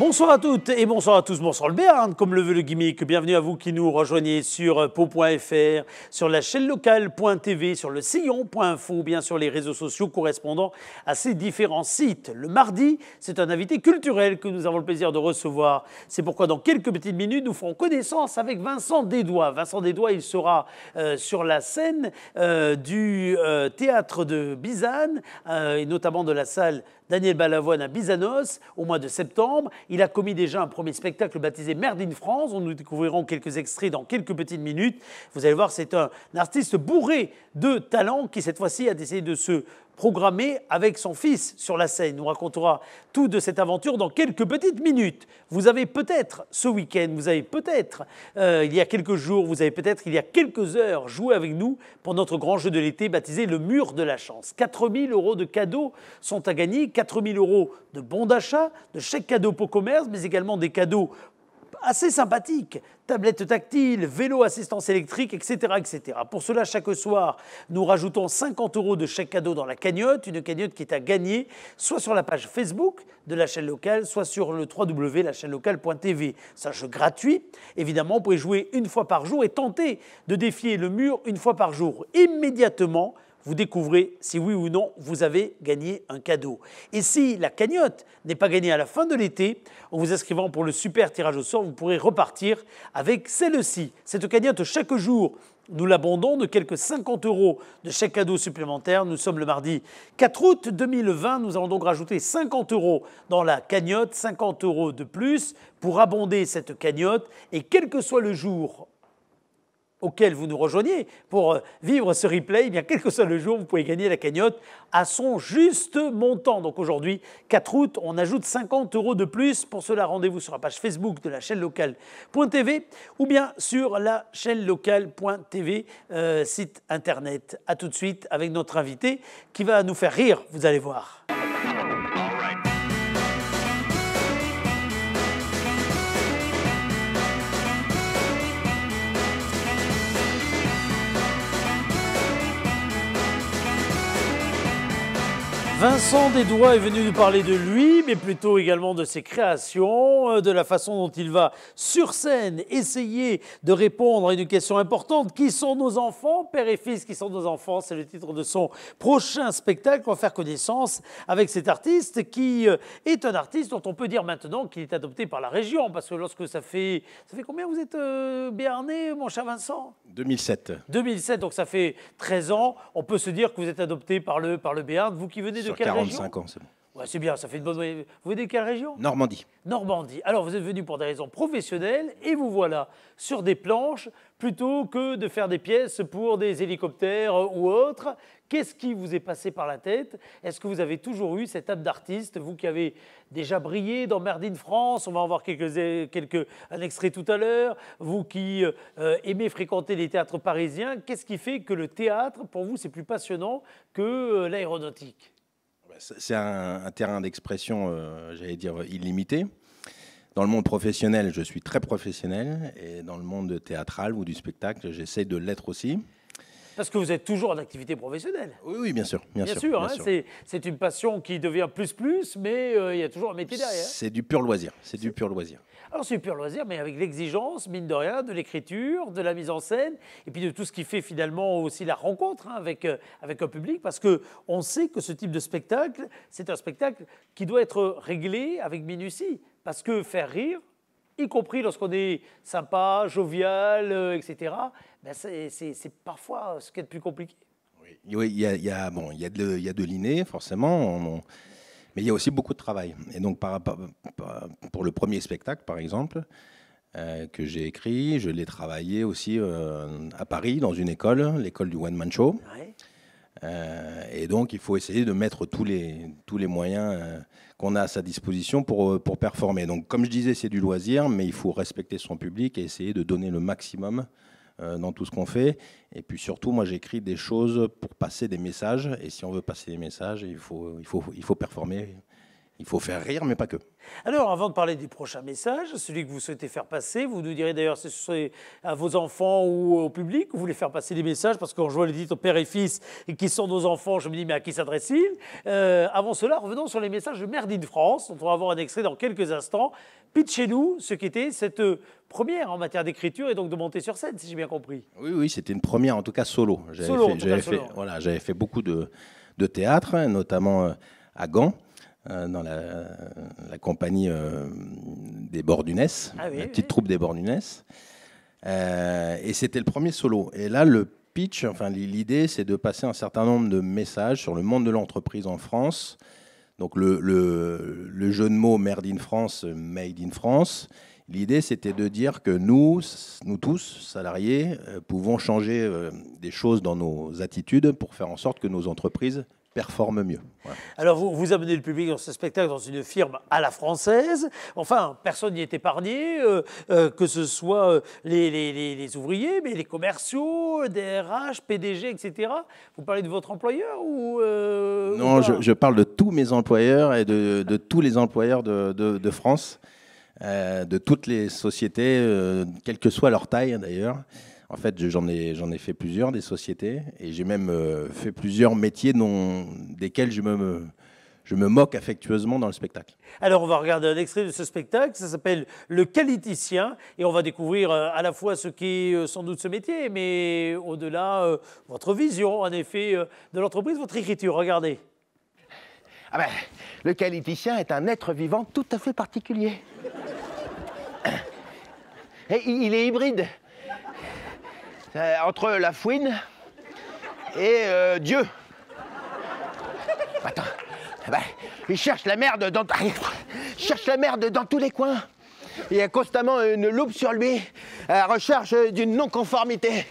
Bonsoir à toutes et bonsoir à tous, bonsoir le Béarn, comme le veut le gimmick. Bienvenue à vous qui nous rejoignez sur pau.fr, sur la chaîne locale.tv, sur le sillon.info, bien sur les réseaux sociaux correspondant à ces différents sites. Le mardi, c'est un invité culturel que nous avons le plaisir de recevoir. C'est pourquoi dans quelques petites minutes, nous ferons connaissance avec Vincent Desdois. Vincent Desdois, il sera sur la scène du théâtre de Bizane, et notamment de la salle Daniel Balavoine à Bizanos au mois de septembre. Il a commis déjà un premier spectacle baptisé Merde in France, dont nous découvrirons quelques extraits dans quelques petites minutes. Vous allez voir, c'est un artiste bourré de talent qui cette fois-ci a décidé de se programmer avec son fils sur la scène. Il nous racontera tout de cette aventure dans quelques petites minutes. Vous avez peut-être ce week-end, vous avez peut-être il y a quelques jours, vous avez peut-être il y a quelques heures joué avec nous pour notre grand jeu de l'été baptisé le Mur de la Chance. 4 000 € de cadeaux sont à gagner, 4 000 € de bons d'achat, de chèques cadeaux pour commerce, mais également des cadeaux assez sympathiques, tablettes tactiles, vélo assistance électrique, etc., etc. Pour cela, chaque soir, nous rajoutons 50 € de chèque cadeau dans la cagnotte, une cagnotte qui est à gagner soit sur la page Facebook de la chaîne locale, soit sur le www.lachaînelocale.tv. C'est un jeu gratuit. Évidemment, vous pouvez jouer une fois par jour et tenter de défier le mur une fois par jour. Immédiatement, vous découvrez si oui ou non vous avez gagné un cadeau. Et si la cagnotte n'est pas gagnée à la fin de l'été, en vous inscrivant pour le super tirage au sort, vous pourrez repartir avec celle-ci. Cette cagnotte, chaque jour, nous l'abondons de quelques 50 € de chèque cadeau supplémentaire. Nous sommes le mardi 4 août 2020. Nous allons donc rajouter 50 € dans la cagnotte, 50 € de plus pour abonder cette cagnotte. Et quel que soit le jour auquel vous nous rejoignez pour vivre ce replay, eh bien, quel que soit le jour, vous pouvez gagner la cagnotte à son juste montant. Donc aujourd'hui, 4 août, on ajoute 50 € de plus. Pour cela, rendez-vous sur la page Facebook de la chaîne locale.tv ou bien sur la chaîne locale.tv, site internet. A tout de suite avec notre invité qui va nous faire rire, vous allez voir. Vincent Desdois est venu nous parler de lui, mais plutôt également de ses créations, de la façon dont il va sur scène essayer de répondre à une question importante. Qui sont nos enfants? Père et fils, qui sont nos enfants? C'est le titre de son prochain spectacle. On va faire connaissance avec cet artiste qui est un artiste dont on peut dire maintenant qu'il est adopté par la région. Parce que lorsque ça fait combien vous êtes béarnais, mon cher Vincent? 2007. 2007, donc ça fait 13 ans. On peut se dire que vous êtes adopté par le Béarn. Vous qui venez de quelle région? 45 ans, c'est bon. Ouais, c'est bien, ça fait une bonne... Vous venez de quelle région? Normandie. Normandie. Alors, vous êtes venu pour des raisons professionnelles et vous voilà sur des planches plutôt que de faire des pièces pour des hélicoptères ou autres. Qu'est-ce qui vous est passé par la tête? Est-ce que vous avez toujours eu cette âme d'artiste, vous qui avez déjà brillé dans Merde in France, on va en voir un extrait tout à l'heure, vous qui aimez fréquenter les théâtres parisiens, qu'est-ce qui fait que le théâtre, pour vous, c'est plus passionnant que l'aéronautique? C'est un terrain d'expression, j'allais dire, illimité. Dans le monde professionnel, je suis très professionnel, et dans le monde théâtral ou du spectacle, j'essaie de l'être aussi. Parce que vous êtes toujours en activité professionnelle. Oui, bien sûr. Bien sûr. sûr. C'est une passion qui devient plus, mais il y a toujours un métier derrière. C'est du pur loisir. Alors c'est du pur loisir, mais avec l'exigence, mine de rien, de l'écriture, de la mise en scène, et puis de tout ce qui fait finalement aussi la rencontre avec un public, parce qu'on sait que ce type de spectacle, c'est un spectacle qui doit être réglé avec minutie, parce que faire rire, y compris lorsqu'on est sympa, jovial, etc., ben c'est parfois ce qui est le plus compliqué. Oui, il y a de l'inné, forcément, mais il y a aussi beaucoup de travail. Et donc, pour le premier spectacle, par exemple, que j'ai écrit, je l'ai travaillé aussi à Paris, dans une école, l'école du One Man Show. Ouais. Et donc, il faut essayer de mettre tous les moyens qu'on a à sa disposition pour performer. Donc, comme je disais, c'est du loisir, mais il faut respecter son public et essayer de donner le maximum dans tout ce qu'on fait. Et puis surtout, moi, j'écris des choses pour passer des messages. Et si on veut passer des messages, il faut performer. Il faut faire rire, mais pas que. Alors, avant de parler des prochains messages, celui que vous souhaitez faire passer, vous nous direz d'ailleurs si c'est à vos enfants ou au public, vous voulez faire passer des messages, parce que quand je vois les titres père et fils et qui sont nos enfants, je me dis mais à qui s'adresse-t-il? Avant cela, revenons sur les messages de Merde in France, dont on va avoir un extrait dans quelques instants. Pitchez-nous ce qu'était cette première en matière d'écriture et donc de monter sur scène, si j'ai bien compris. Oui, c'était une première, en tout cas solo. J'avais fait beaucoup de théâtre, notamment à Gand. Dans la compagnie des Bordunès, la petite troupe des Bordunès. Et c'était le premier solo. Et là, le pitch, enfin l'idée, c'est de passer un certain nombre de messages sur le monde de l'entreprise en France. Donc le jeu de mots Merde in France, Made in France. L'idée, c'était de dire que nous tous, salariés, pouvons changer des choses dans nos attitudes pour faire en sorte que nos entreprises performe mieux. Voilà. Alors, vous amenez le public dans ce spectacle dans une firme à la française. Enfin, personne n'y est épargné, que ce soit les ouvriers, mais les commerciaux, DRH, PDG, etc. Vous parlez de votre employeur ou Non, je parle de tous mes employeurs et de tous les employeurs de France, de toutes les sociétés, quelle que soit leur taille d'ailleurs. En fait, j'en ai fait plusieurs, des sociétés, et j'ai même fait plusieurs métiers desquels je me moque affectueusement dans le spectacle. Alors, on va regarder un extrait de ce spectacle, ça s'appelle Le Qualiticien, et on va découvrir à la fois ce qu'est sans doute ce métier, mais au-delà, votre vision, en effet, de l'entreprise, votre écriture. Regardez. Ah ben, le qualiticien est un être vivant tout à fait particulier. Et il est hybride. Entre la fouine et Dieu. Attends, ben, il cherche la merde dans tous les coins. Il y a constamment une loupe sur lui à la recherche d'une non-conformité.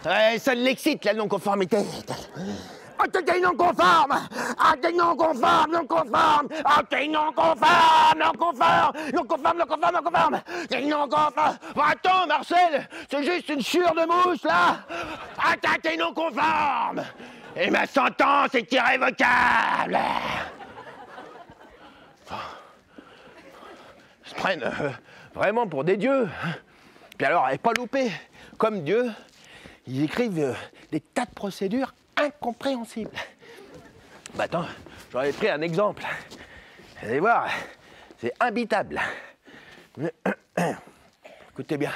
Ça l'excite, la non-conformité. Oh, t'es non-conforme! Ah, t'es non-conforme! Ah, t'es non-conforme! T'es non-conforme! Attends, Marcel! C'est juste une chure de mouche, là! Ah, t'es non-conforme! Et ma sentence est irrévocable! Ils se prennent vraiment pour des dieux. Puis alors, elle n'est pas loupée. Comme Dieu, ils écrivent des tas de procédures incompréhensible. Bah attends, j'en ai pris un exemple. Vous allez voir, c'est imbitable. Écoutez bien.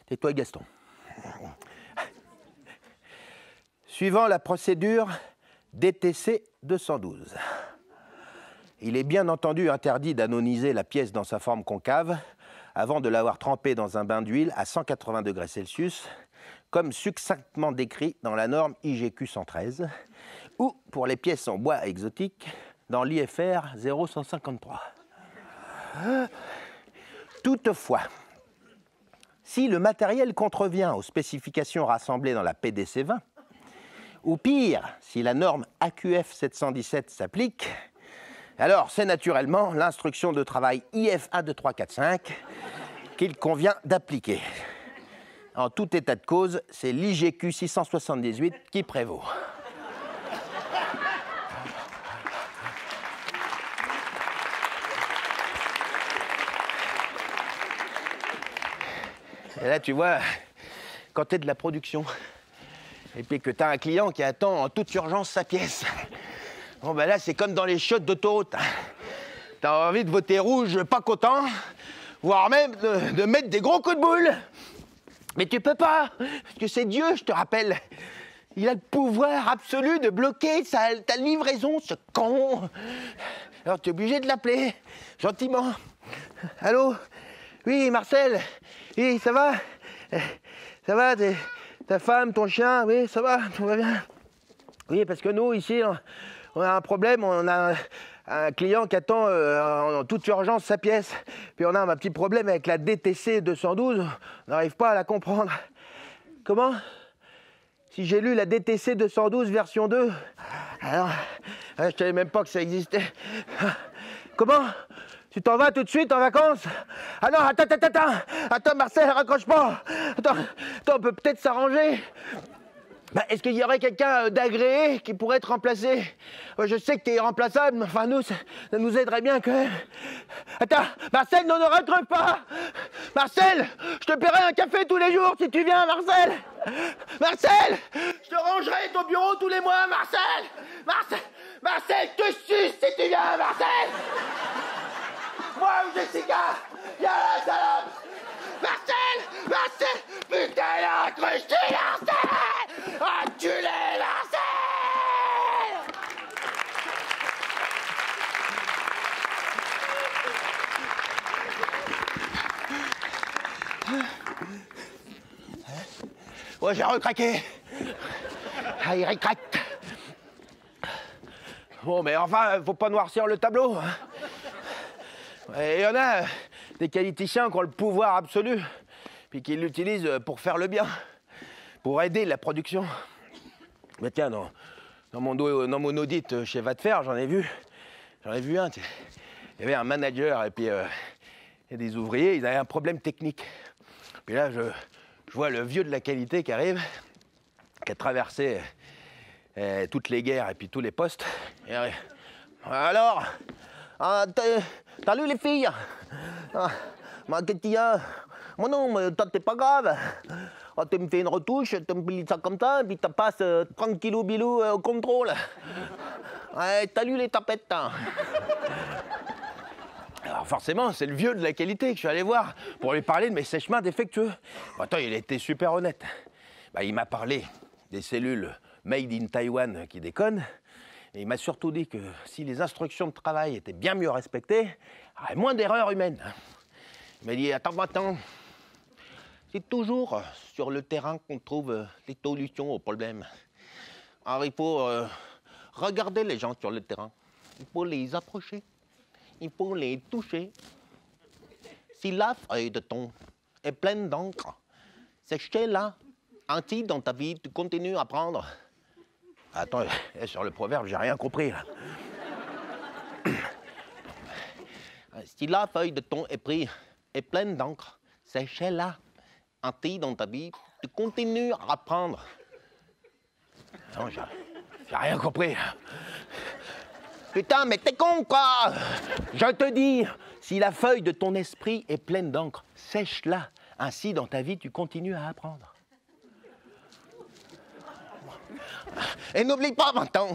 Tais-toi, Gaston. Suivant la procédure DTC 212, il est bien entendu interdit d'anonymiser la pièce dans sa forme concave avant de l'avoir trempée dans un bain d'huile à 180 degrés Celsius, comme succinctement décrit dans la norme IGQ 113, ou pour les pièces en bois exotique, dans l'IFR 0153. Toutefois, si le matériel contrevient aux spécifications rassemblées dans la PDC 20, ou pire, si la norme AQF 717 s'applique, alors c'est naturellement l'instruction de travail IF 12345 qu'il convient d'appliquer. En tout état de cause, c'est l'IGQ 678 qui prévaut. Et là, tu vois, quand tu es de la production, et puis que tu as un client qui attend en toute urgence sa pièce, bon ben là, c'est comme dans les chiottes d'autoroute. Tu as envie de voter rouge, pas content, voire même de mettre des gros coups de boule. Mais tu peux pas, parce que c'est Dieu, je te rappelle. Il a le pouvoir absolu de bloquer ta livraison, ce con. Alors tu es obligé de l'appeler, gentiment. Allô? Oui, Marcel? Oui, ça va? Ça va, ta femme, ton chien? Oui, ça va, tout va bien? Oui, parce que nous, ici, on a un problème, on a un client qui attend en toute urgence sa pièce. Puis on a un petit problème avec la DTC 212, on n'arrive pas à la comprendre. Comment? Si j'ai lu la DTC 212 version 2, alors, je savais même pas que ça existait. Comment? Tu t'en vas tout de suite en vacances? Ah non, attends, Marcel, raccroche pas. Attends, on peut peut-être s'arranger. Bah, est-ce qu'il y aurait quelqu'un d'agréé qui pourrait te remplacer? Je sais que t'es irremplaçable, mais enfin, nous, ça nous aiderait bien quand même. Attends, Marcel, non, ne recreve pas! Marcel, je te paierai un café tous les jours si tu viens, Marcel! Marcel! Je te rangerai ton bureau tous les mois, Marcel! Marcel, je te suce si tu viens, Marcel! Moi ou Jessica, viens la salope! Marcel, putain, il a accroché, Marcel! Enculé, Marcel! Ouais, j'ai recraqué. Ah, il recraque. Bon, mais enfin, faut pas noircir le tableau. Il y en a des qualiticiens qui ont le pouvoir absolu, puis qui l'utilisent pour faire le bien, pour aider la production. Mais tiens, dans mon audit chez Vatfer, j'en ai vu un. Il y avait un manager et puis et des ouvriers, ils avaient un problème technique. Puis là, je vois le vieux de la qualité qui arrive, qui a traversé toutes les guerres et puis tous les postes. Et alors, t'as lu les filles? Qu'est-ce qu'il y a? Moi non, mais toi, t'es pas grave. Tu me fais une retouche, tu me plies ça comme ça, et puis tu passes tranquillou bilou au contrôle. Ouais, t'as lu les tapettes, hein? Alors forcément, c'est le vieux de la qualité que je suis allé voir pour lui parler de mes sèchements défectueux. Attends, il a été super honnête. Il m'a parlé des cellules made in Taïwan qui déconnent. Et il m'a surtout dit que si les instructions de travail étaient bien mieux respectées, il y aurait moins d'erreurs humaines. Il m'a dit, attends, c'est toujours sur le terrain qu'on trouve les solutions aux problèmes. Alors il faut regarder les gens sur le terrain. Il faut les approcher. Il faut les toucher. Si la feuille de thon est pleine d'encre, sèche-la. Ainsi, dans ta vie, tu continues à prendre. Attends, sur le proverbe, j'ai rien compris, là. Si la feuille de thon est pleine d'encre, sèche-la. Ainsi, dans ta vie, tu continues à apprendre. Non, j'ai rien compris. Putain, mais t'es con, quoi! Je te dis, si la feuille de ton esprit est pleine d'encre, sèche-la. Ainsi, dans ta vie, tu continues à apprendre. Et n'oublie pas maintenant,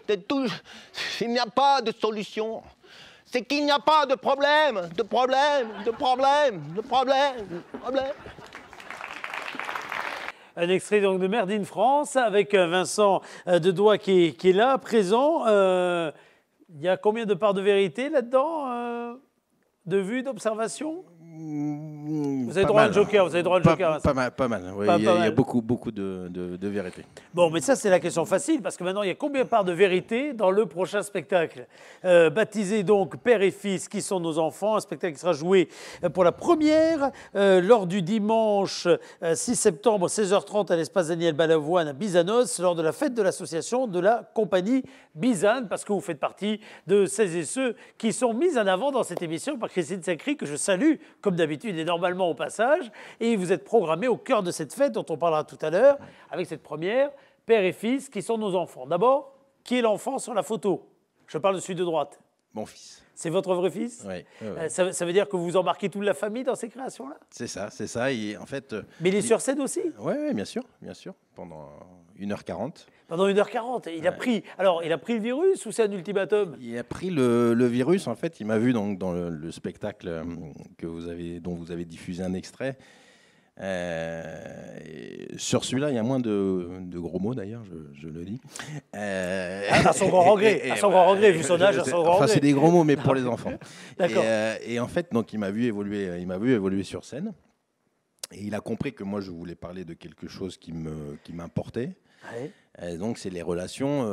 il n'y a pas de solution. C'est qu'il n'y a pas de problème. Un extrait donc de Made in France avec Vincent Dedoy qui est là, présent. Il y a combien de parts de vérité là-dedans, de vue, d'observation? Vous avez droit à un joker, Pas mal. Oui, il y a beaucoup de vérité. Bon, mais ça, c'est la question facile, parce que maintenant, il y a combien de parts de vérité dans le prochain spectacle? Baptisé donc Père et Fils, qui sont nos enfants, un spectacle qui sera joué pour la première lors du dimanche 6 septembre, 16h30 à l'espace Daniel Balavoine à Bizanos, lors de la fête de l'association de la compagnie Bizane, parce que vous faites partie de celles et ceux qui sont mis en avant dans cette émission par Christine Sacry, que je salue, comme d'habitude et normalement au passage, et vous êtes programmé au cœur de cette fête dont on parlera tout à l'heure, avec cette première, Père et Fils, qui sont nos enfants. D'abord, qui est l'enfant sur la photo? Je parle de celui de droite. Mon fils. C'est votre vrai fils? Oui. Ça veut dire que vous embarquez toute la famille dans ces créations-là? C'est ça. Et en fait, mais il est sur scène aussi? Oui, bien sûr. Pendant 1h40. Pendant 1h40. Il a pris le virus ou c'est un ultimatum? Il a pris le virus. En fait, il m'a vu donc dans le spectacle dont vous avez diffusé un extrait. Sur celui-là, il y a moins de gros mots d'ailleurs, je le dis. À son grand regret, vu son âge, à son grand regret. C'est des gros mots, mais pour les enfants. D'accord. Et en fait, donc, il m'a vu évoluer sur scène. Et il a compris que moi, je voulais parler de quelque chose qui m'importait. Ouais. Donc, c'est les relations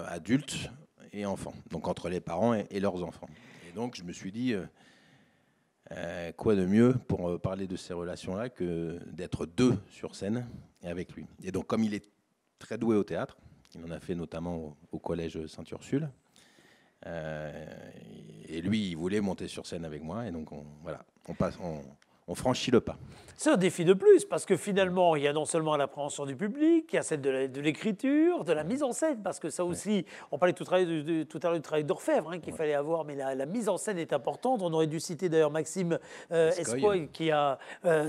adultes et enfants, donc entre les parents et leurs enfants. Et donc, je me suis dit... quoi de mieux pour parler de ces relations-là que d'être deux sur scène et avec lui. Et donc, comme il est très doué au théâtre, il en a fait notamment au collège Sainte-Ursule, et lui, il voulait monter sur scène avec moi, et donc on on franchit le pas. C'est un défi de plus, parce que finalement, il y a non seulement l'appréhension du public, il y a celle de l'écriture, de la mise en scène, parce que ça aussi, on parlait tout à l'heure du travail d'orfèvre qu'il fallait avoir, mais la mise en scène est importante. On aurait dû citer d'ailleurs Maxime Escoy, qui a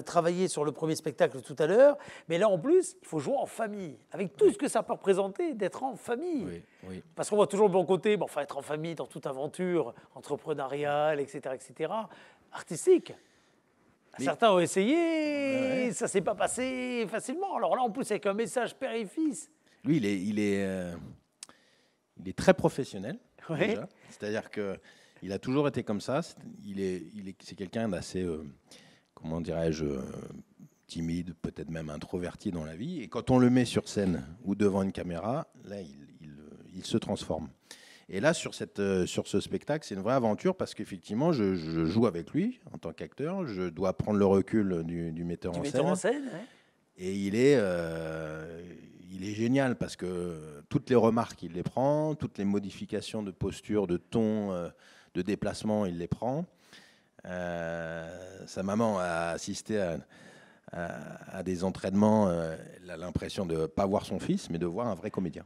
travaillé sur le premier spectacle tout à l'heure. Mais là, en plus, il faut jouer en famille, avec tout ce que ça peut représenter d'être en famille. Oui, oui. Parce qu'on voit toujours le bon côté, bon, enfin, être en famille dans toute aventure entrepreneuriale, etc., artistique. Certains ont essayé, ça ne s'est pas passé facilement. Alors là, en plus, avec un message père et fils. Lui, il est très professionnel, déjà. C'est-à-dire qu'il a toujours été comme ça. C'est quelqu'un d'assez, comment dirais-je, timide, peut-être même introverti dans la vie. Et quand on le met sur scène ou devant une caméra, là, il se transforme. Et là, sur ce spectacle, c'est une vraie aventure parce qu'effectivement, je joue avec lui en tant qu'acteur. Je dois prendre le recul du metteur en scène. Et il est génial parce que toutes les remarques, il les prend. Toutes les modifications de posture, de ton, de déplacement, il les prend. Sa maman a assisté à des entraînements. Elle a l'impression de ne pas voir son fils, mais de voir un vrai comédien.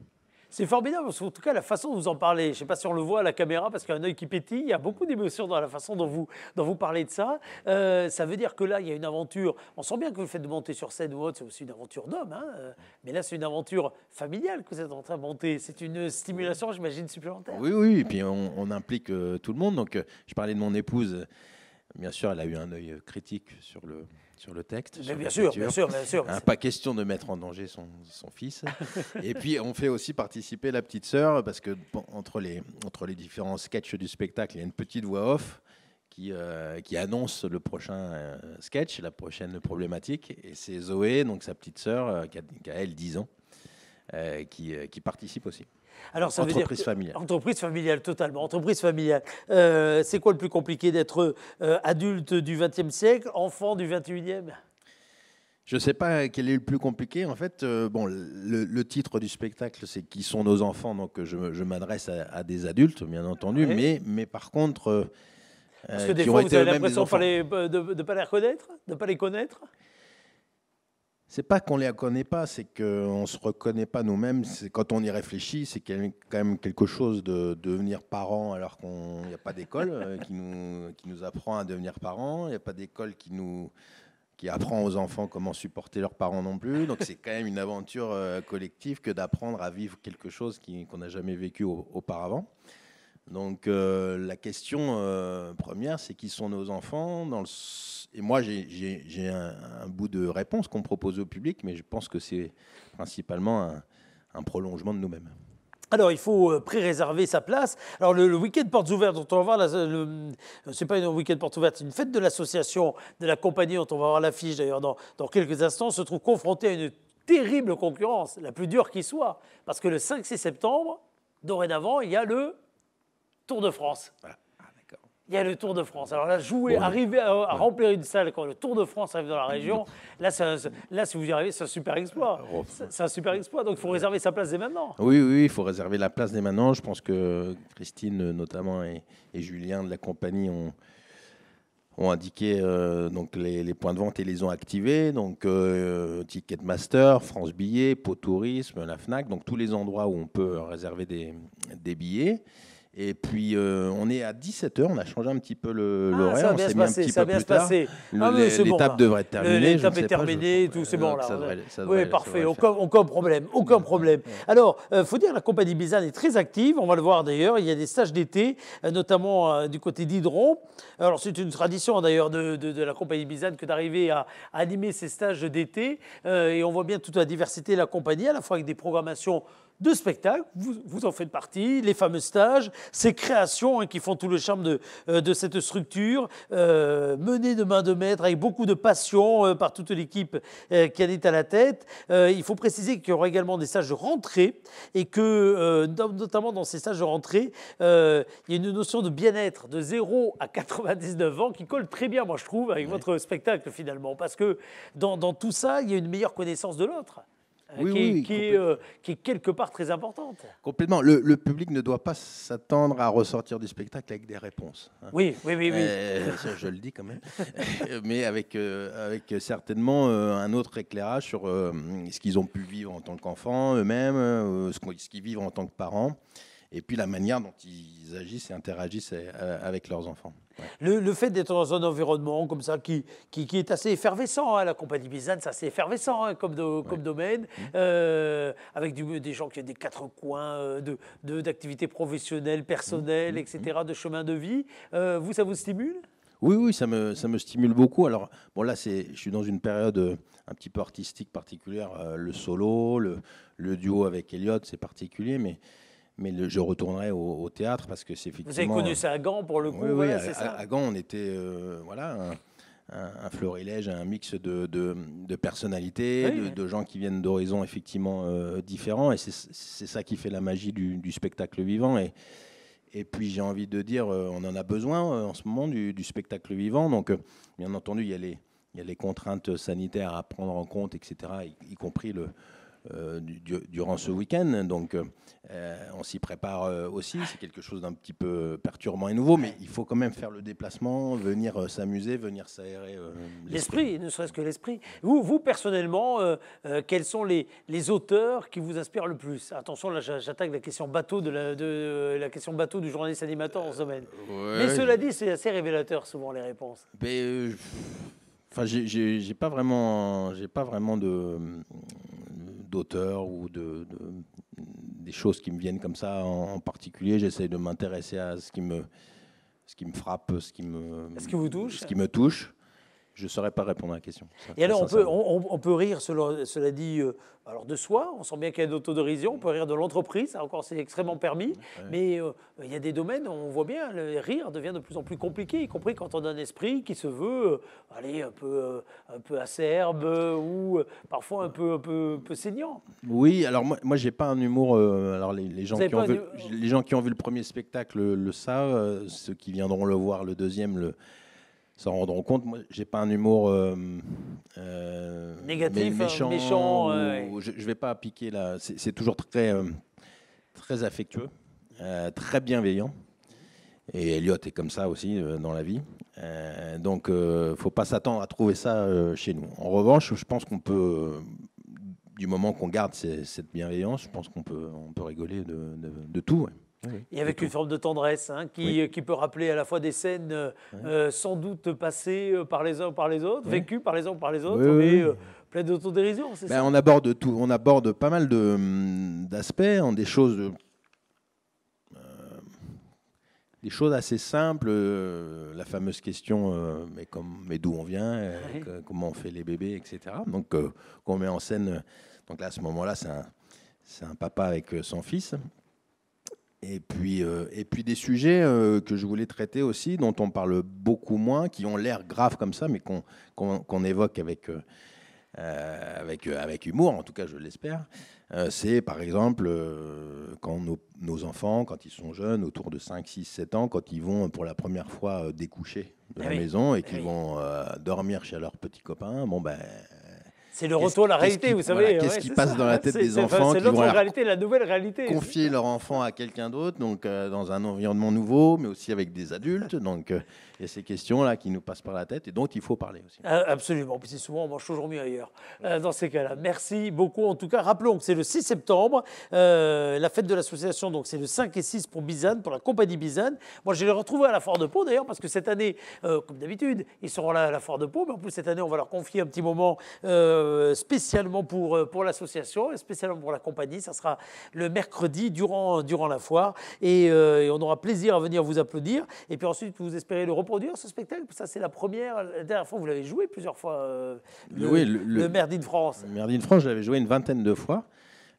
C'est formidable, parce qu'en tout cas, la façon dont vous en parlez, je ne sais pas si on le voit à la caméra, parce qu'il y a un œil qui pétille, il y a beaucoup d'émotions dans la façon dont vous parlez de ça. Ça veut dire que là, il y a une aventure. On sent bien que le fait de monter sur scène ou autre, c'est aussi une aventure d'homme. Mais là, c'est une aventure familiale que vous êtes en train de monter. C'est une stimulation, j'imagine, supplémentaire. Oui, et puis on implique tout le monde. Donc, je parlais de mon épouse. Bien sûr, elle a eu un œil critique sur le texte. Mais bien sûr. Pas question de mettre en danger son fils. Et puis, on fait aussi participer la petite sœur, parce que entre les différents sketchs du spectacle, il y a une petite voix off qui annonce le prochain sketch, la prochaine problématique. Et c'est Zoé, donc sa petite sœur, qui a elle 10 ans, qui participe aussi. Alors, ça veut dire familiale. Entreprise familiale, totalement. Entreprise familiale. C'est quoi le plus compliqué d'être adulte du XXe siècle, enfant du XXIe ? Je ne sais pas quel est le plus compliqué. En fait, le titre du spectacle, c'est « Qui sont nos enfants ?» Donc, je m'adresse à des adultes, bien entendu. Oui. Mais par contre, parce que des fois, vous avez l'impression de ne pas les reconnaître, de ne pas les connaître. C'est pas qu'on les connaît pas, c'est qu'on se reconnaît pas nous-mêmes. Quand on y réfléchit, c'est quand même quelque chose de devenir parent alors qu'il n'y a pas d'école qui nous apprend à devenir parent. Il n'y a pas d'école qui apprend aux enfants comment supporter leurs parents non plus. Donc c'est quand même une aventure collective que d'apprendre à vivre quelque chose qu'on n'a jamais vécu auparavant. Donc la question première, c'est qui sont nos enfants Et moi, j'ai un bout de réponse qu'on propose au public, mais je pense que c'est principalement un prolongement de nous-mêmes. Alors, il faut pré-réserver sa place. Alors, le week-end portes ouvertes dont on va voir, c'est pas une week-end portes ouvertes, c'est une fête de l'association, de la compagnie dont on va voir l'affiche d'ailleurs dans quelques instants, se trouve confronté à une terrible concurrence, la plus dure qui soit. Parce que le 5-6 septembre, dorénavant, il y a le Tour de France. Voilà. Il y a le Tour de France. Alors là, arriver à remplir une salle quand le Tour de France arrive dans la région, là, si vous y arrivez, c'est un super exploit. C'est un super exploit. Donc, il faut réserver sa place dès maintenant. Oui, il faut réserver la place dès maintenant. Je pense que Christine, notamment, et Julien de la compagnie ont indiqué donc les points de vente et les ont activés. Donc, Ticketmaster, France Billets, Pau Tourisme, la FNAC. Donc, tous les endroits où on peut réserver des billets. Et puis, on est à 17h, on a changé un petit peu l'horaire. Ça va bien se passer, ça va bien se passer. L'étape devrait être terminée. L'étape est terminée, tout c'est bon là. Oui, parfait, aucun problème. Alors, il faut dire que la compagnie Bizane est très active, on va le voir d'ailleurs. Il y a des stages d'été, notamment du côté d'Hydron. Alors, c'est une tradition d'ailleurs de la compagnie Bizane que d'arriver à animer ces stages d'été. Et on voit bien toute la diversité de la compagnie, à la fois avec des programmations de spectacles, vous en faites partie, les fameux stages, ces créations qui font tout le charme de cette structure, menée de main de maître avec beaucoup de passion par toute l'équipe qui en est à la tête. Il faut préciser qu'il y aura également des stages de rentrée et que, notamment dans ces stages de rentrée, il y a une notion de bien-être de 0 à 99 ans qui colle très bien, moi je trouve, avec votre spectacle finalement, parce que dans tout ça, il y a une meilleure connaissance de l'autre. qui est quelque part très importante. Complètement. Le public ne doit pas s'attendre à ressortir du spectacle avec des réponses. Hein. Oui. Ça, je le dis quand même. Mais avec certainement un autre éclairage sur ce qu'ils ont pu vivre en tant qu'enfants eux-mêmes, ce qu'ils vivent en tant que parents, et puis la manière dont ils agissent et interagissent avec leurs enfants. Ouais. Le fait d'être dans un environnement comme ça qui est assez effervescent, hein, la compagnie Bizane, c'est assez effervescent hein, comme domaine, avec des gens qui ont des quatre coins d'activités professionnelles, personnelles, etc., de chemin de vie. Ça vous stimule ? Oui, ça me stimule beaucoup. Alors, bon, là, je suis dans une période un petit peu artistique particulière. Le solo, le duo avec Elliott, c'est particulier, mais je retournerai au théâtre parce que c'est effectivement... Vous avez connu ça à Gand, pour le coup, oui, c'est ça. À Gand, on était un florilège, un mix de personnalités, de gens qui viennent d'horizons effectivement différents, et c'est ça qui fait la magie du spectacle vivant. Et puis j'ai envie de dire, on en a besoin en ce moment du spectacle vivant. Donc, bien entendu, il y a les contraintes sanitaires à prendre en compte, etc., y compris durant ce week-end. Donc, on s'y prépare aussi. C'est quelque chose d'un petit peu perturbant et nouveau, mais il faut quand même faire le déplacement, venir s'amuser, venir s'aérer l'esprit, ne serait-ce que l'esprit. Vous personnellement, quels sont les auteurs qui vous inspirent le plus ? Attention, là, j'attaque la question bateau la question bateau du journaliste animateur en ce domaine. Mais cela dit, c'est assez révélateur souvent les réponses. Enfin, j'ai pas vraiment d'auteurs ou des choses qui me viennent comme ça en particulier. J'essaie de m'intéresser à ce qui me frappe, ce qui me touche. Je ne saurais pas répondre à la question. Et alors, on peut rire, cela dit, alors de soi, on sent bien qu'il y a d'autodérision, on peut rire de l'entreprise, ça encore c'est extrêmement permis, mais il y a des domaines où on voit bien, le rire devient de plus en plus compliqué, y compris quand on a un esprit qui se veut un peu acerbe ou parfois un peu saignant. Oui, alors moi j'ai pas un humour, alors les gens qui ont vu le premier spectacle le savent, ceux qui viendront le voir le deuxième s'en rendront compte. Moi, j'ai pas un humour négatif, méchant. Je vais pas piquer là. C'est toujours très affectueux, très bienveillant. Et Elliott est comme ça aussi dans la vie. Donc, faut pas s'attendre à trouver ça chez nous. En revanche, je pense qu'on peut, du moment qu'on garde cette bienveillance, je pense qu'on peut rigoler de tout. Ouais. Oui, et avec une forme de tendresse qui peut rappeler à la fois des scènes sans doute passées par les uns ou par les autres, vécues par les uns ou par les autres, mais pleines d'autodérision, c'est ça ? On aborde tout, on aborde pas mal d'aspects, des choses assez simples, la fameuse question mais d'où on vient, comment on fait les bébés, etc. Donc qu'on met en scène, donc là à ce moment-là c'est un papa avec son fils. Et puis des sujets que je voulais traiter aussi, dont on parle beaucoup moins, qui ont l'air graves comme ça, mais qu'on évoque avec humour, en tout cas je l'espère. C'est par exemple quand nos enfants, quand ils sont jeunes, autour de 5, 6, 7 ans, quand ils vont pour la première fois découcher de la maison et qu'ils vont dormir chez leurs petits copains, c'est le retour à la réalité, vous savez. Qu'est-ce qui passe dans la tête des enfants qui vont la nouvelle réalité. Confier leur enfant à quelqu'un d'autre, donc dans un environnement nouveau, mais aussi avec des adultes. Donc il y a ces questions-là qui nous passent par la tête et dont il faut parler aussi. Absolument. Puis c'est souvent, on mange toujours mieux ailleurs dans ces cas-là. Merci beaucoup. En tout cas, rappelons que c'est le 6 septembre, la fête de l'association. Donc c'est le 5 et 6 pour Bizane, pour la compagnie Bizane. Moi, je les retrouvé à la Foire de Pau d'ailleurs, parce que cette année, comme d'habitude, ils seront là à la Foire de Pau. Mais en plus, cette année, on va leur confier un petit moment spécialement pour l'association et spécialement pour la compagnie. Ça sera le mercredi durant la foire et on aura plaisir à venir vous applaudir. Et puis ensuite, vous espérez le reproduire, ce spectacle. Ça, c'est la première. La dernière fois, vous l'avez joué plusieurs fois, le Merde in France. Le Merde in France, je l'avais joué une vingtaine de fois.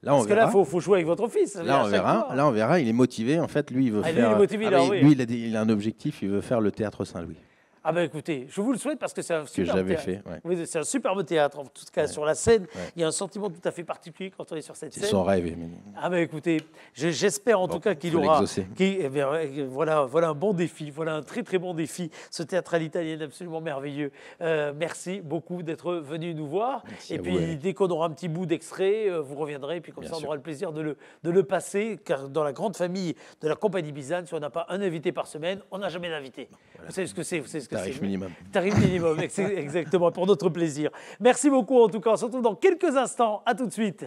Là, Parce que là, il faut jouer avec votre fils. Là, on verra. Il est motivé. En fait, lui, il veut faire. Lui, il est motivé, lui, il a un objectif. Il veut faire le théâtre Saint-Louis. Ah ben écoutez, je vous le souhaite parce que c'est un superbe j'avais théâtre. fait, ouais. Oui, c'est un superbe théâtre, en tout cas sur la scène. Il y a un sentiment tout à fait particulier quand on est sur cette C'est scène. son rêve. Mais... Ah ben écoutez, j'espère en tout cas qu'il faut aura... l'exaucer. Eh bien, voilà un bon défi, voilà un très très bon défi. Ce théâtre à l'italienne absolument merveilleux. Merci beaucoup d'être venu nous voir. Merci et à puis vous, dès qu'on aura un petit bout d'extrait, vous reviendrez. Et puis comme Bien ça, on sûr. aura le plaisir de le passer. Car dans la grande famille de la compagnie Bizanne, si on n'a pas un invité par semaine, on n'a jamais d'invité. Vous savez ce que c'est, vous savez ce que c'est. Tarif minimum. Tarif minimum, exactement, pour notre plaisir. Merci beaucoup en tout cas. On se retrouve dans quelques instants. À tout de suite.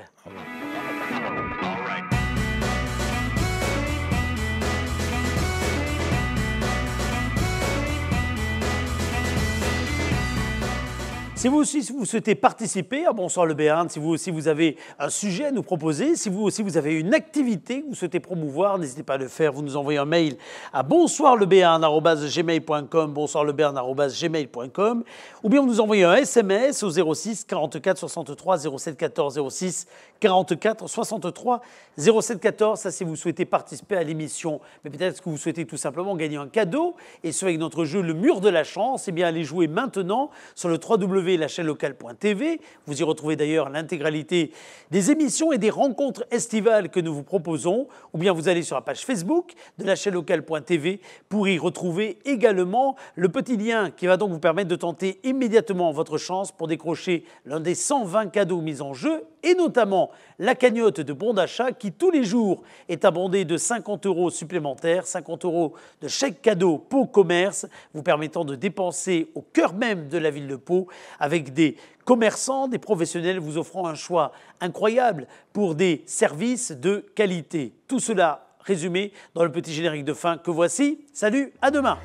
Si vous aussi vous souhaitez participer à Bonsoir le Béarn, si vous aussi vous avez un sujet à nous proposer, si vous aussi vous avez une activité que vous souhaitez promouvoir, n'hésitez pas à le faire. Vous nous envoyez un mail à bonsoirlebéarn@gmail.com, bonsoirlebéarn@gmail.com, ou bien vous nous envoyez un SMS au 06 44 63 07 14 06 44 63 07 14. Ça, si vous souhaitez participer à l'émission, mais peut-être que vous souhaitez tout simplement gagner un cadeau, et ce avec notre jeu Le Mur de la Chance, eh bien allez jouer maintenant sur le www.lachaînelocale.tv. Vous y retrouvez d'ailleurs l'intégralité des émissions et des rencontres estivales que nous vous proposons, ou bien vous allez sur la page Facebook de lachaînelocale.tv pour y retrouver également le petit lien qui va donc vous permettre de tenter immédiatement votre chance pour décrocher l'un des 120 cadeaux mis en jeu, et notamment la cagnotte de bon d'achat qui tous les jours est abondée de 50 € supplémentaires, 50 € de chèque cadeau Pau Commerce, vous permettant de dépenser au cœur même de la ville de Pau, avec des commerçants, des professionnels vous offrant un choix incroyable pour des services de qualité. Tout cela résumé dans le petit générique de fin que voici. Salut, à demain.